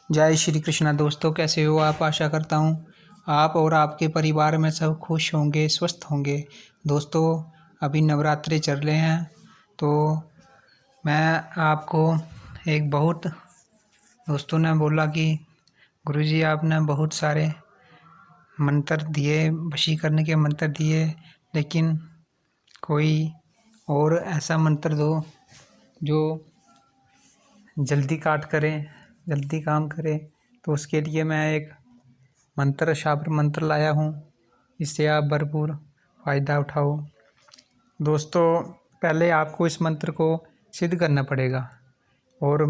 जय श्री कृष्णा दोस्तों, कैसे हो आप। आशा करता हूँ आप और आपके परिवार में सब खुश होंगे, स्वस्थ होंगे। दोस्तों, अभी नवरात्रि चल रहे हैं तो मैं आपको एक बहुत दोस्तों ने बोला कि गुरुजी आपने बहुत सारे मंत्र दिए, वशीकरण के मंत्र दिए, लेकिन कोई और ऐसा मंत्र दो जो जल्दी काट करे, जल्दी काम करे। तो उसके लिए मैं एक मंत्र शाब्र मंत्र लाया हूँ, इससे आप भरपूर फ़ायदा उठाओ। दोस्तों, पहले आपको इस मंत्र को सिद्ध करना पड़ेगा और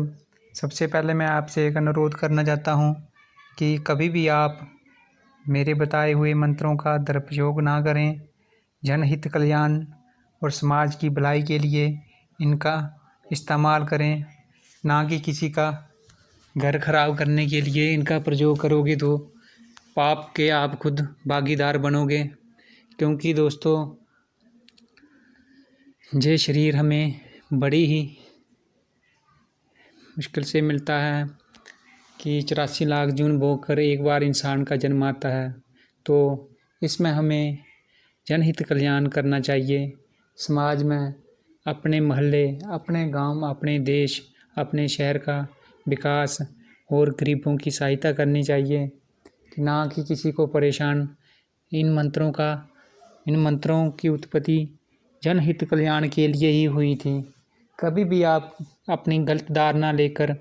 सबसे पहले मैं आपसे एक अनुरोध करना चाहता हूँ कि कभी भी आप मेरे बताए हुए मंत्रों का दुरुपयोग ना करें। जनहित कल्याण और समाज की भलाई के लिए इनका इस्तेमाल करें, ना कि किसी का घर खराब करने के लिए इनका प्रयोग करोगे तो पाप के आप खुद भागीदार बनोगे। क्योंकि दोस्तों, ये शरीर हमें बड़ी ही मुश्किल से मिलता है कि 84 लाख जून भोग कर एक बार इंसान का जन्म आता है। तो इसमें हमें जनहित कल्याण करना चाहिए। समाज में अपने मोहल्ले, अपने गांव, अपने देश, अपने शहर का विकास और गरीबों की सहायता करनी चाहिए, ना कि किसी को परेशान। इन मंत्रों की उत्पत्ति जनहित कल्याण के लिए ही हुई थी। कभी भी आप अपनी गलत धारणा लेकर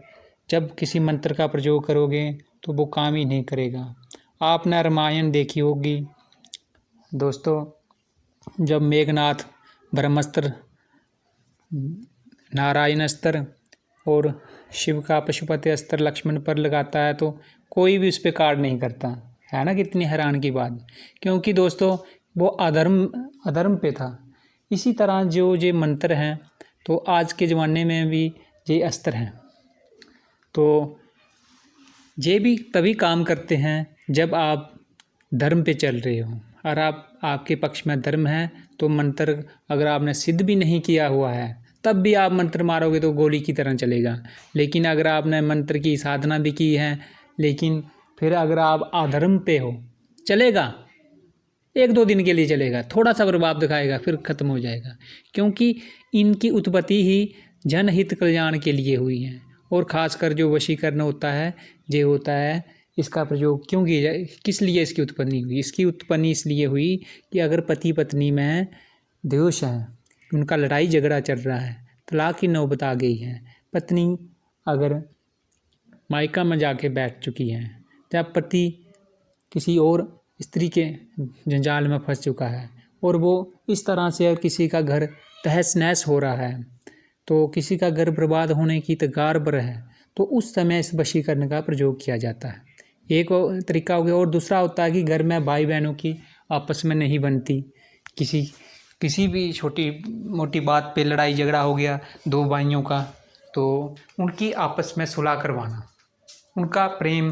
जब किसी मंत्र का प्रयोग करोगे तो वो काम ही नहीं करेगा। आपने रामायण देखी होगी दोस्तों, जब मेघनाथ ब्रह्मास्त्र, नारायण अस्त्र और शिव का पशुपति अस्त्र लक्ष्मण पर लगाता है तो कोई भी उस पर कार्य नहीं करता है ना। कितनी हैरान की बात, क्योंकि दोस्तों वो अधर्म पे था। इसी तरह जो ये मंत्र हैं तो आज के ज़माने में भी ये अस्त्र हैं, तो ये भी तभी काम करते हैं जब आप धर्म पे चल रहे हो और आपके पक्ष में धर्म है। तो मंत्र अगर आपने सिद्ध भी नहीं किया हुआ है तब भी आप मंत्र मारोगे तो गोली की तरह चलेगा। लेकिन अगर आपने मंत्र की साधना भी की है, लेकिन फिर अगर आप अधर्म पे हो, चलेगा, 1-2 दिन के लिए चलेगा, थोड़ा सा प्रभाव दिखाएगा, फिर ख़त्म हो जाएगा। क्योंकि इनकी उत्पत्ति ही जनहित कल्याण के लिए हुई है। और ख़ासकर जो वशीकरण होता है, ये होता है, इसका प्रयोग क्यों किया जाए, किस लिए इसकी उत्पत्ति हुई। इसकी उत्पत्ति इसलिए हुई कि अगर पति पत्नी में द्वेष है, उनका लड़ाई झगड़ा चल रहा है, तलाक की नौबत आ गई है, पत्नी अगर मायका में जाके बैठ चुकी है, जब पति किसी और स्त्री के जंजाल में फंस चुका है और वो इस तरह से किसी का घर तहस नहस हो रहा है, तो किसी का घर बर्बाद होने की कगार पर है, तो उस समय इस वशीकरण का प्रयोग किया जाता है। एक तरीका हो गया। और दूसरा होता है कि घर में भाई बहनों की आपस में नहीं बनती, किसी भी छोटी मोटी बात पे लड़ाई झगड़ा हो गया दो भाइयों का, तो उनकी आपस में सुलह करवाना, उनका प्रेम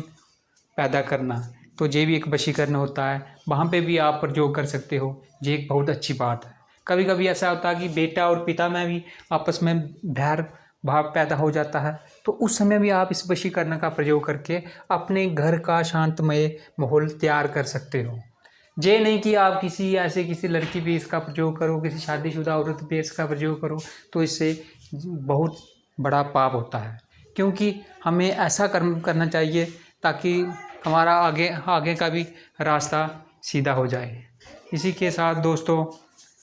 पैदा करना, तो ये भी एक वशीकरण होता है। वहाँ पे भी आप प्रयोग कर सकते हो। ये एक बहुत अच्छी बात है। कभी कभी ऐसा होता है कि बेटा और पिता में भी आपस में बैर भाव पैदा हो जाता है, तो उस समय भी आप इस वशीकरण का प्रयोग करके अपने घर का शांतमय माहौल तैयार कर सकते हो। ये नहीं कि आप किसी लड़की पे इसका प्रयोग करो, किसी शादीशुदा औरत पे इसका प्रयोग करो, तो इससे बहुत बड़ा पाप होता है। क्योंकि हमें ऐसा कर्म करना चाहिए ताकि हमारा आगे का भी रास्ता सीधा हो जाए। इसी के साथ दोस्तों,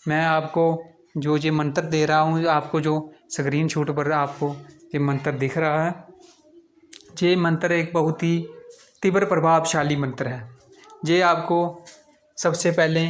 मैं आपको जो ये मंत्र दे रहा हूँ, आपको जो स्क्रीन शॉट पर आपको ये मंत्र दिख रहा है, ये मंत्र एक बहुत ही तीव्र प्रभावशाली मंत्र है। ये आपको सबसे पहले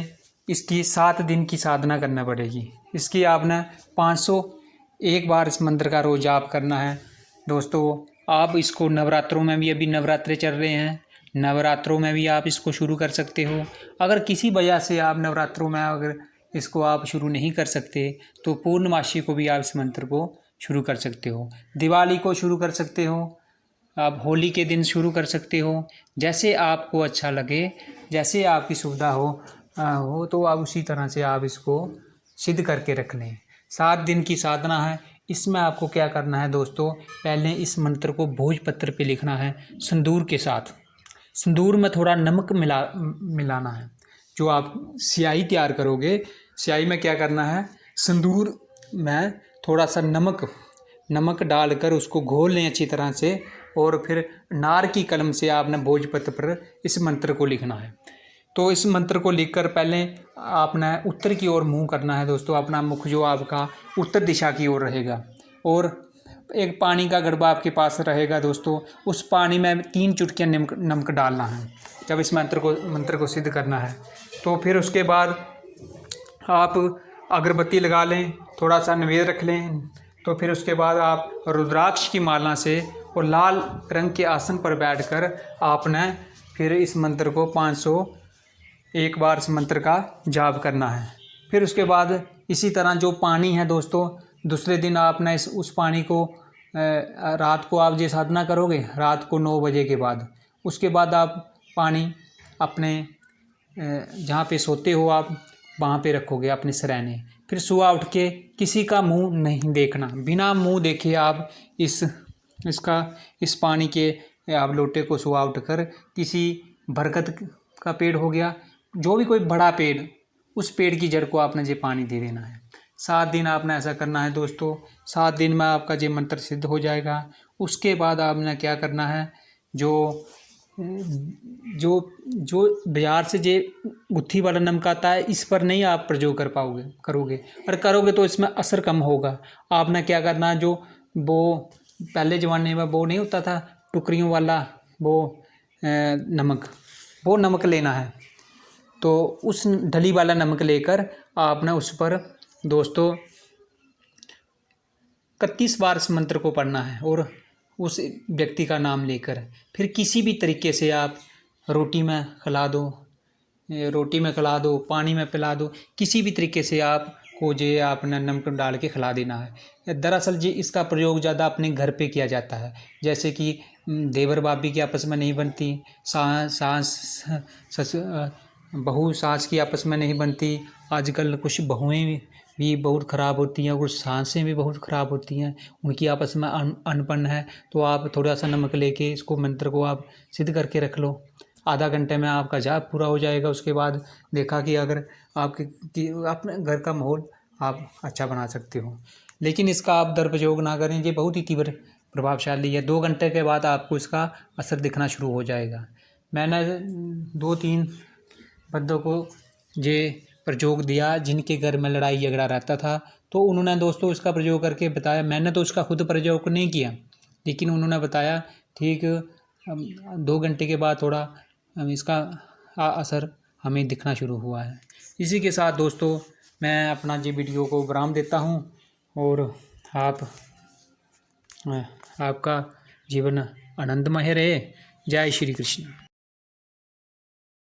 इसकी 7 दिन की साधना करना पड़ेगी। इसकी आपने 501 बार इस मंत्र का रोज जाप करना है। दोस्तों, आप इसको नवरात्रों में भी, अभी नवरात्रे चल रहे हैं, नवरात्रों में भी आप इसको शुरू कर सकते हो। अगर किसी वजह से आप नवरात्रों में अगर इसको आप शुरू नहीं कर सकते तो पूर्णमासी को भी आप इस मंत्र को शुरू कर सकते हो, दिवाली को शुरू कर सकते हो, आप होली के दिन शुरू कर सकते हो। जैसे आपको अच्छा लगे, जैसे आपकी सुविधा हो तो आप उसी तरह से आप इसको सिद्ध करके रख लें। 7 दिन की साधना है। इसमें आपको क्या करना है दोस्तों, पहले इस मंत्र को भोजपत्र पे लिखना है सिंदूर के साथ। सिंदूर में थोड़ा नमक मिलाना है। जो आप स्याही तैयार करोगे, स्याही में क्या करना है, सिंदूर में थोड़ा सा नमक डालकर उसको घोल लें अच्छी तरह से, और फिर नार की कलम से आपने भोजपत्र पर इस मंत्र को लिखना है। तो इस मंत्र को लिखकर पहले आपने उत्तर की ओर मुंह करना है दोस्तों। अपना मुख जो आपका उत्तर दिशा की ओर रहेगा, और एक पानी का गड़बा आपके पास रहेगा दोस्तों। उस पानी में 3 चुटकियाँ नमक डालना है जब इस मंत्र को सिद्ध करना है। तो फिर उसके बाद आप अगरबत्ती लगा लें, थोड़ा सा नैवेद्य रख लें। तो फिर उसके बाद आप रुद्राक्ष की माला से और लाल रंग के आसन पर बैठकर आपने फिर इस मंत्र को 501 बार इस मंत्र का जाप करना है। फिर उसके बाद इसी तरह जो पानी है दोस्तों, दूसरे दिन आपने उस पानी को रात को आप ये साधना करोगे, रात को 9 बजे के बाद, उसके बाद आप पानी अपने जहाँ पे सोते हो आप वहाँ पे रखोगे अपने सरैने। फिर सुबह उठ के किसी का मुंह नहीं देखना, बिना मुंह देखे आप इस पानी के आप लोटे को सुबह उठकर किसी बरगद का पेड़ हो गया, जो भी कोई बड़ा पेड़, उस पेड़ की जड़ को आपने ये पानी दे देना है। 7 दिन आपने ऐसा करना है दोस्तों। 7 दिन में आपका ये मंत्र सिद्ध हो जाएगा। उसके बाद आपने क्या करना है, जो बाजार से जे गुत्थी वाला नमक आता है, इस पर नहीं आप प्रयोग करोगे, और करोगे तो इसमें असर कम होगा। आपने क्या करना है, जो वो पहले ज़माने में वो नहीं होता था टुकरियों वाला वो नमक लेना है। तो उस ढली वाला नमक लेकर आपने उस पर दोस्तों 31 बार इस मंत्र को पढ़ना है, और उस व्यक्ति का नाम लेकर फिर किसी भी तरीके से आप रोटी में खिला दो, पानी में पिला दो, किसी भी तरीके से आपको जे आपने नमक डाल के खिला देना है। दरअसल जी इसका प्रयोग ज़्यादा अपने घर पे किया जाता है, जैसे कि देवर भाभी की आपस में नहीं बनती, बहू सास की आपस में नहीं बनती। आजकल कुछ बहुएं भी बहुत ख़राब होती हैं, कुछ सासें भी बहुत ख़राब होती हैं, उनकी आपस में अनबन है। तो आप थोड़ा सा नमक लेके इसको मंत्र को आप सिद्ध करके रख लो, आधा घंटे में आपका जाप पूरा हो जाएगा। उसके बाद देखा कि अगर अपने घर का माहौल आप अच्छा बना सकते हो। लेकिन इसका आप दुरुपयोग ना करें, ये बहुत ही तीव्र प्रभावशाली है। 2 घंटे के बाद आपको इसका असर दिखना शुरू हो जाएगा। मैंने 2-3 बंदों को ये प्रयोग दिया जिनके घर में लड़ाई झगड़ा रहता था, तो उन्होंने दोस्तों इसका प्रयोग करके बताया। मैंने तो उसका खुद प्रयोग नहीं किया, लेकिन उन्होंने बताया ठीक 2 घंटे के बाद थोड़ा इसका असर हमें दिखना शुरू हुआ है। इसी के साथ दोस्तों मैं अपना ये वीडियो को विराम देता हूँ, और आपका जीवन आनंदमय रहे। जय श्री कृष्ण।